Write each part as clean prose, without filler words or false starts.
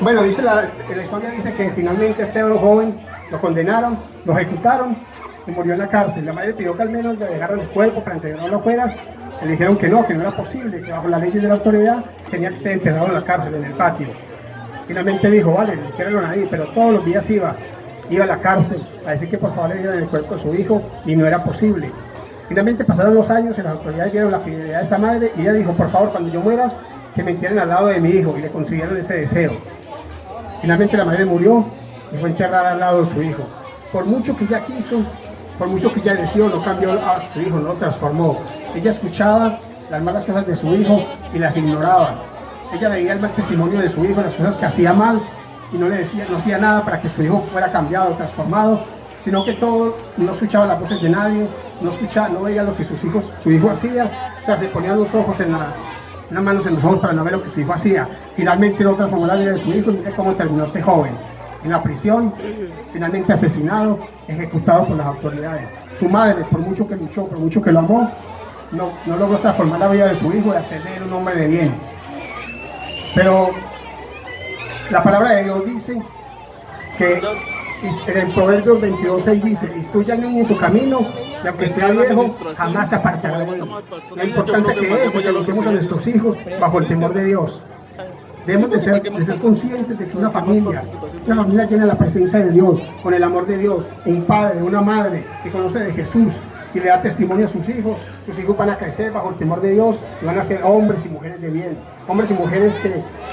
Bueno, la historia dice que finalmente a este joven lo condenaron, lo ejecutaron y murió en la cárcel. La madre pidió que al menos le dejaran el cuerpo para enterrarlo afuera. Le dijeron que no era posible, que bajo las leyes de la autoridad tenía que ser enterrado en la cárcel, en el patio. Finalmente dijo, vale, no quiero nadie, pero todos los días iba a la cárcel a decir que por favor le dieran el cuerpo de su hijo y no era posible. Finalmente pasaron los años y las autoridades vieron la fidelidad de esa madre y ella dijo, por favor, cuando yo muera, que me entierren al lado de mi hijo, y le concedieron ese deseo. Finalmente la madre murió y fue enterrada al lado de su hijo. Por mucho que ella quiso, por mucho que ella deseó, no cambió a su hijo, no lo transformó. Ella escuchaba las malas cosas de su hijo y las ignoraba. Ella veía el mal testimonio de su hijo, las cosas que hacía mal, y no hacía nada para que su hijo fuera cambiado, transformado, sino que no escuchaba las voces de nadie, no veía lo que su hijo hacía, o sea, se ponían los ojos las manos en los ojos para no ver lo que su hijo hacía. Finalmente no transformó la vida de su hijo, y mire cómo terminó este joven, en la prisión, finalmente asesinado, ejecutado por las autoridades. Su madre, por mucho que luchó, por mucho que lo amó, no logró transformar la vida de su hijo y hacerle un hombre de bien. Pero la palabra de Dios dice que en Proverbios 22:6 dice, instruye al niño en su camino, y aunque esté viejo, jamás se apartará de él. La importancia que es que eduquemos a nuestros hijos bajo el temor de Dios. Debemos de ser conscientes de que una familia llena de la presencia de Dios, con el amor de Dios, un padre, una madre que conoce de Jesús y le da testimonio a sus hijos van a crecer bajo el temor de Dios y van a ser hombres y mujeres de bien, hombres y mujeres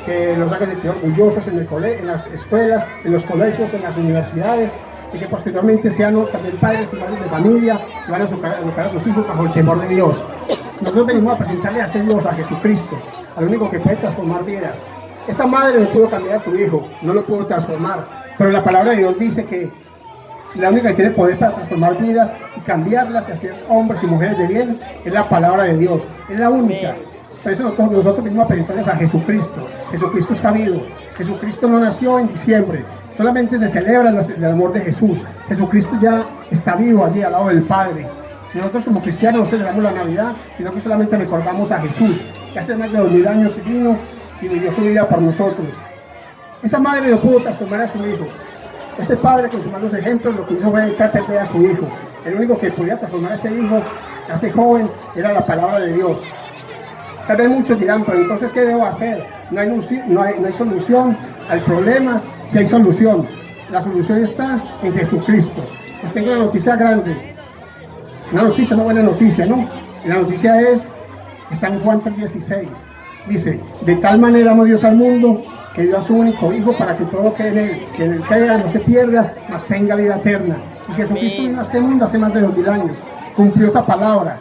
que los hagan sentir orgullosos en las escuelas, en los colegios, en las universidades, y que posteriormente sean también padres y madres de familia y van a educar a sus hijos bajo el temor de Dios. Nosotros venimos a presentarle a ese Dios, a Jesucristo, al único que puede transformar vidas. Esta madre no pudo cambiar a su hijo, no lo pudo transformar, pero la palabra de Dios dice que la única que tiene poder para transformar vidas y cambiarlas y hacer hombres y mujeres de bien es la palabra de Dios, es la única. Por eso nosotros venimos a presentarles a Jesucristo. Jesucristo está vivo, Jesucristo no nació en diciembre, solamente se celebra el amor de Jesús. Jesucristo ya está vivo allí al lado del Padre. Nosotros como cristianos no celebramos la Navidad, sino que solamente recordamos a Jesús, que hace más de 2000 años vino y dio su vida por nosotros. Esa madre no pudo transformar a su hijo. Ese padre, con sus malos ejemplos, lo que hizo fue echar perder a su hijo. El único que podía transformar a ese hijo, a ese joven, era la palabra de Dios. Tal vez muchos dirán, pero entonces, ¿qué debo hacer? No hay solución al problema, si hay solución. La solución está en Jesucristo. Les tengo una noticia grande. Una noticia, una buena noticia, ¿no? Y la noticia está en Juan 3:16. Dice, de tal manera amó Dios al mundo, que dio a su único hijo para que todo que en él crea no se pierda, mas tenga vida eterna. Y Jesucristo vino a este mundo hace más de 2000 años, cumplió esa palabra.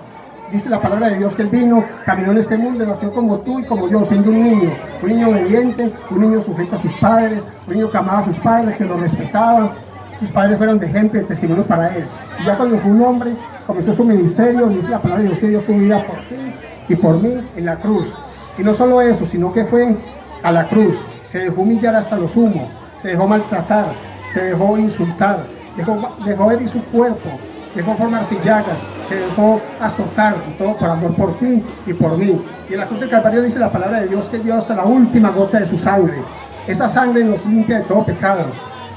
Dice la palabra de Dios que él vino, caminó en este mundo, nació como tú y como yo, siendo un niño obediente, un niño sujeto a sus padres, un niño que amaba a sus padres, que lo respetaban. Sus padres fueron de ejemplo y de testimonio para él. Y ya cuando fue un hombre, comenzó su ministerio, dice la palabra de Dios que dio su vida por ti y por mí en la cruz. Y no solo eso, sino que fue a la cruz, se dejó humillar hasta lo sumo, se dejó maltratar, se dejó insultar, dejó herir su cuerpo, dejó formarse llagas, se dejó azotar, y todo por amor por ti y por mí. Y en la cruz del Calvario dice la palabra de Dios que dio hasta la última gota de su sangre. Esa sangre nos limpia de todo pecado.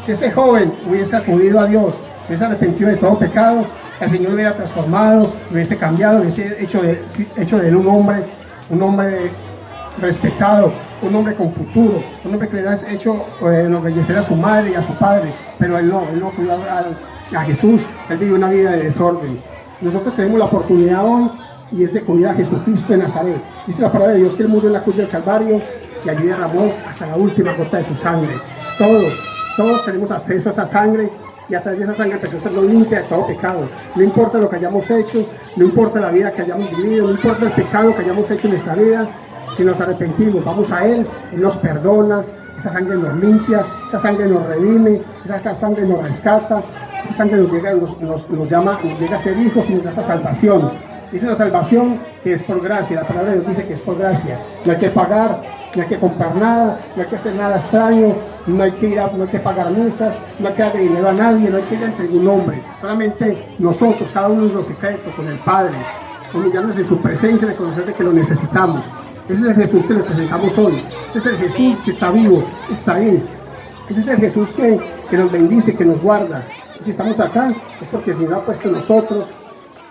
Si ese joven hubiese acudido a Dios, hubiese arrepentido de todo pecado, el Señor lo hubiera transformado, lo hubiese cambiado, hubiese hecho de él un hombre respetado, un hombre con futuro, un hombre que hubiera hecho enorgullecer a su madre y a su padre, pero él no cuidó a Jesús, él vivió una vida de desorden. Nosotros tenemos la oportunidad hoy y es de cuidar a Jesucristo de Nazaret. Dice la palabra de Dios que él murió en la cruz del Calvario y allí derramó hasta la última gota de su sangre. Todos tenemos acceso a esa sangre y a través de esa sangre empezó a sernos limpia de todo pecado. No importa lo que hayamos hecho, no importa la vida que hayamos vivido, no importa el pecado que hayamos hecho en nuestra vida, si nos arrepentimos, vamos a Él nos perdona, esa sangre nos limpia, esa sangre nos redime, esa sangre nos rescata, esa sangre nos llega a ser hijos y nos da esa salvación. Es una salvación que es por gracia, la palabra de Dios dice que es por gracia. No hay que pagar, no hay que comprar nada, no hay que hacer nada extraño, no hay que pagar misas, no hay que darle dinero a nadie, no hay que ir ante ningún hombre. Solamente nosotros, cada uno en nuestro secreto, con el Padre, humillarnos en su presencia, reconocer de que lo necesitamos. Ese es el Jesús que les presentamos hoy. Ese es el Jesús que está vivo, está ahí. Ese es el Jesús que nos bendice, que nos guarda. Y si estamos acá es porque el Señor ha puesto en nosotros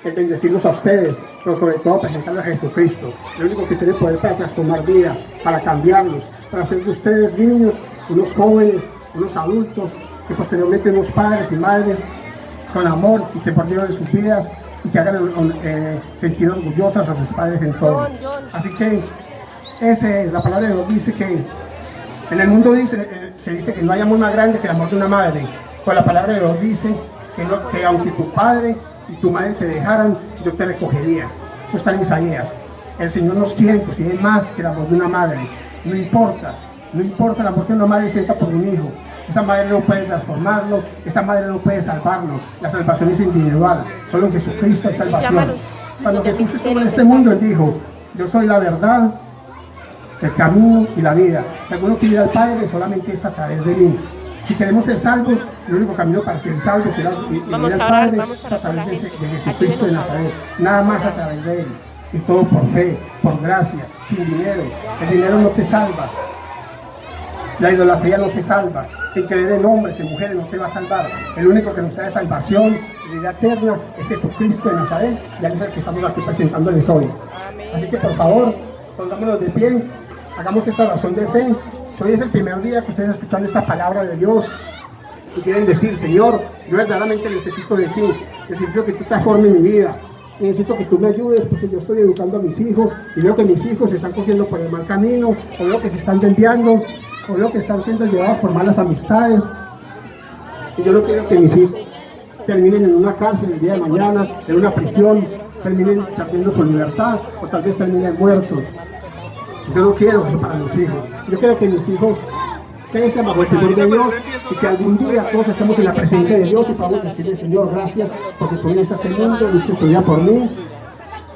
el bendecirlos a ustedes, pero sobre todo presentarles a Jesucristo, el único que tiene poder para transformar vidas, para cambiarlos, para hacer de ustedes niños, unos jóvenes, unos adultos, que posteriormente unos padres y madres con amor y que por medio de sus vidas y que hagan sentir orgullosas a sus padres en todo. Así que esa es la palabra de Dios. Dice que en el mundo se dice que no hay amor más grande que el amor de una madre, pues la palabra de Dios dice que aunque tu padre y tu madre te dejaran, yo te recogería. Eso está en Isaías. El Señor nos quiere inclusive más que el amor de una madre. No importa el amor que una madre sienta por un hijo. Esa madre no puede transformarlo, esa madre no puede salvarlo. La salvación es individual, solo en Jesucristo hay salvación. Cuando Jesús estuvo en este mundo, Él dijo: yo soy la verdad, el camino y la vida. Si alguno quiere ir al Padre, solamente es a través de mí. Si queremos ser salvos, el único camino para ser salvos será ir al Padre, es a través de Jesucristo de Nazaret. Nada más a través de Él. Y todo por fe, por gracia, sin dinero. El dinero no te salva. La idolatría no se salva. El creer en hombres, en mujeres no te va a salvar. El único que nos trae salvación y vida eterna es Jesucristo de Nazaret. Y Él es el que estamos aquí presentándoles hoy. Así que por favor, pongámonos de pie, hagamos esta oración de fe. Hoy es el primer día que ustedes escuchan esta palabra de Dios y quieren decir: Señor, yo verdaderamente necesito de ti, necesito que tú transformes mi vida, necesito que tú me ayudes porque yo estoy educando a mis hijos y veo que mis hijos se están cogiendo por el mal camino, o veo que se están desviando, o veo que están siendo llevados por malas amistades, y yo no quiero que mis hijos terminen en una cárcel el día de mañana, en una prisión, terminen perdiendo su libertad o tal vez terminen muertos. Yo no quiero eso para mis hijos. Yo quiero que mis hijos crezcan bajo el temor de Dios y que algún día todos estemos en la presencia de Dios y podamos decirle: Señor, gracias porque tú viniste a este mundo, diste tu vida por mí,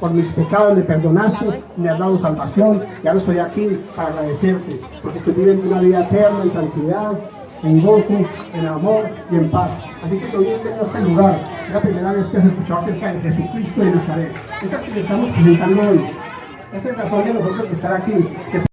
por mis pecados me perdonaste, me has dado salvación y ahora estoy aquí para agradecerte porque estoy viviendo una vida eterna en santidad, en gozo, en amor y en paz. Así que hoy en este lugar es la primera vez que has escuchado acerca de Jesucristo de Nazaret. Es el que le estamos presentando hoy. Esa es la razón de nosotros de estar aquí.